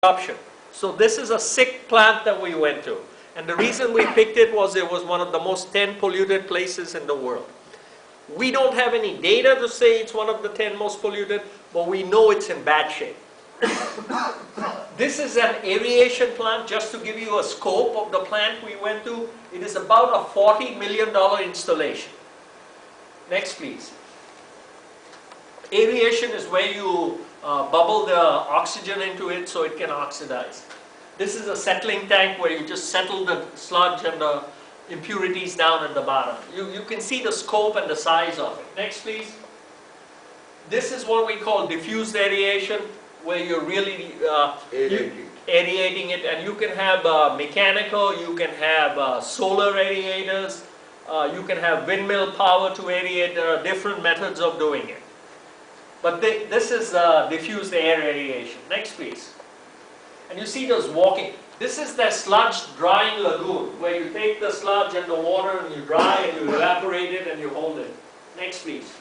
option. So this is a sick plant that we went to. And the reason we picked it was one of the most 10 polluted places in the world. We don't have any data to say it's one of the 10 most polluted, but we know it's in bad shape. This is an aeration plant. Just to give you a scope of the plant we went to, it is about a $40 million installation. Next, please. Aeration is where you bubble the oxygen into it so it can oxidize. This is a settling tank where you just settle the sludge and the impurities down at the bottom. You can see the scope and the size of it. Next, please. This is what we call diffused aeration, where you're really aerating it, and you can have mechanical, you can have solar aerators, you can have windmill power to aerate. There are different methods of doing it. But this is diffused air aeration. Next, please. And you see those walking. This is the sludge drying lagoon, where you take the sludge and the water and you dry and you evaporate it and you hold it. Next, please.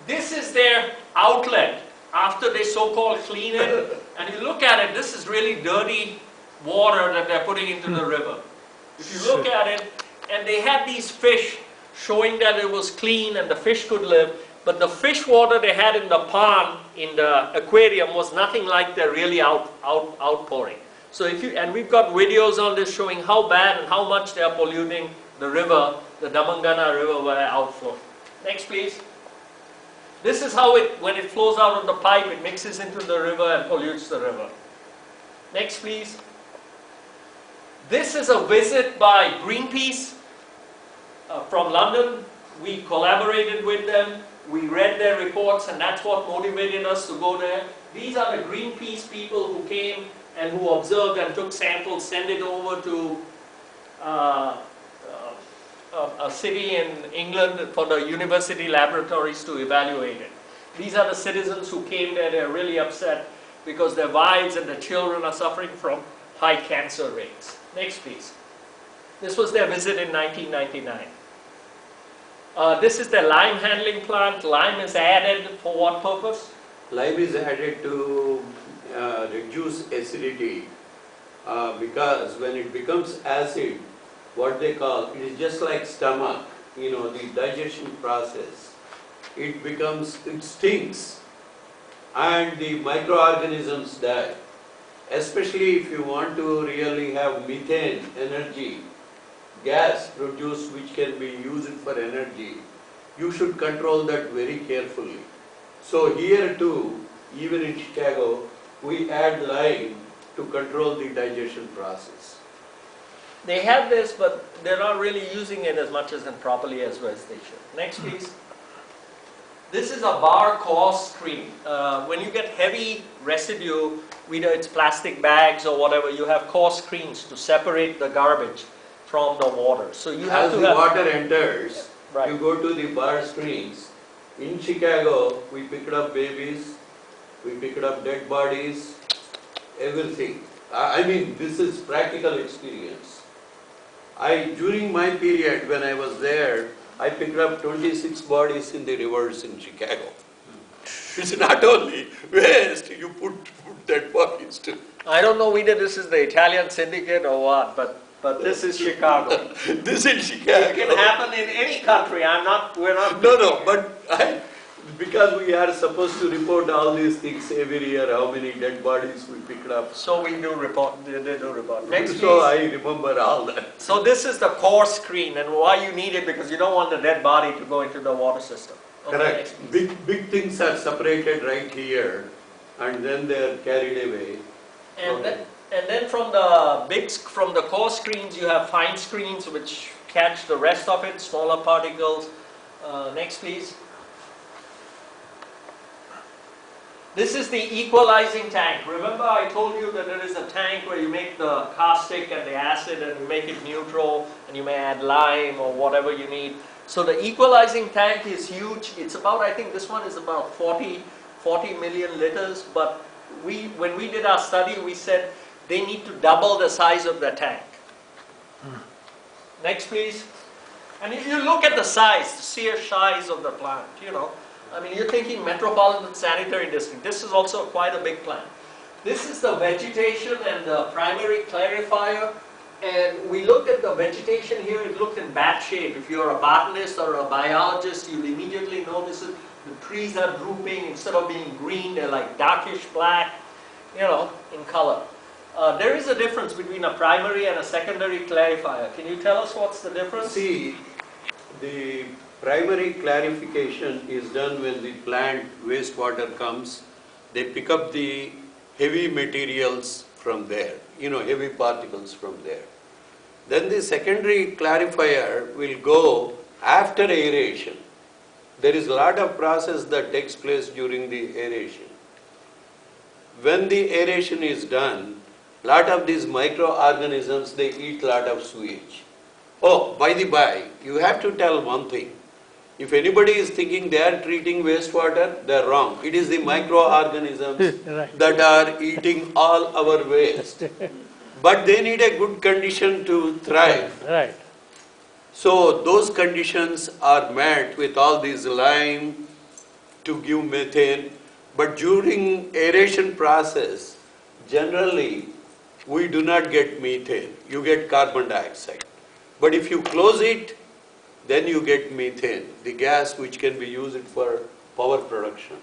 This is their outlet after they so-called clean it. And you look at it, this is really dirty water that they're putting into the river. If you look at it, and they had these fish showing that it was clean and the fish could live, but the fish water they had in the pond, in the aquarium, was nothing like they're really outpouring. So and we've got videos on this showing how bad and how much they are polluting the river, the Damangana river, where they outflow. Next, please. This is how when it flows out of the pipe, it mixes into the river and pollutes the river. Next, please. This is a visit by Greenpeace from London. We collaborated with them. We read their reports, and that's what motivated us to go there. These are the Greenpeace people who came and who observed and took samples, sent it over to a city in England for the university laboratories to evaluate it. These are the citizens who came there. They're really upset because their wives and their children are suffering from high cancer rates. Next, please. This was their visit in 1999. This is the lime handling plant. Lime is added for what purpose? Lime is added to reduce acidity because when it becomes acid, what they call, it is just like stomach, the digestion process. It stinks and the microorganisms die. Especially if you want to really have methane energy, gas produced which can be used for energy, you should control that very carefully. So here too, even in Chicago, we add lime to control the digestion process. They have this, but they're not really using it as much and properly as well as they should. Next, please. This is a bar coarse screen. When you get heavy residue, whether it's plastic bags or whatever, you have coarse screens to separate the garbage from the water. So you have as to the water enters, right. You go to the bar screens. In Chicago, we picked up babies, we picked up dead bodies, everything. I mean, this is practical experience. During my period when I was there, I picked up 26 bodies in the rivers in Chicago. It's not only waste, you put dead bodies too. I don't know whether this is the Italian syndicate or what, but this is Chicago. This is Chicago. It can happen in any country. We're not. No, but because we are supposed to report all these things every year, how many dead bodies we picked up. So we do report, they do report. Next, so please. I remember all that. So this is the core screen, and why you need it, because you don't want the dead body to go into the water system. Okay, correct. Big things are separated right here, and then they are carried away. And then from the core screens, you have fine screens which catch the rest of it, smaller particles. Next, please. This is the equalizing tank. Remember I told you that there is a tank where you make the caustic and the acid and you make it neutral, and you may add lime or whatever you need. So the equalizing tank is huge. It's about, I think this one is about 40 million liters, but when we did our study, we said they need to double the size of the tank. Next, please. And if you look at the size, the sheer size of the plant, I mean, you're thinking metropolitan sanitary district. This is also quite a big plant. This is the vegetation and the primary clarifier. And we looked at the vegetation here, it looked in bad shape. If you're a botanist or a biologist, you'll immediately notice it. The trees are drooping. Instead of being green, they're like darkish black, you know, in color. There is a difference between a primary and a secondary clarifier. Can you tell us what's the difference? See, the primary clarification is done when the plant wastewater comes. They pick up the heavy materials from there, you know, heavy particles from there. Then the secondary clarifier will go after aeration. There is a lot of process that takes place during the aeration. When the aeration is done, lot of these microorganisms, they eat lot of sewage. Oh, by the by, you have to tell one thing. If anybody is thinking they are treating wastewater, they are wrong. It is the microorganisms Right. that are eating all our waste. But they need a good condition to thrive. Right. So those conditions are met with all these lime to give methane. But during aeration process, generally, we do not get methane. You get carbon dioxide. But if you close it, then you get methane, the gas which can be used for power production.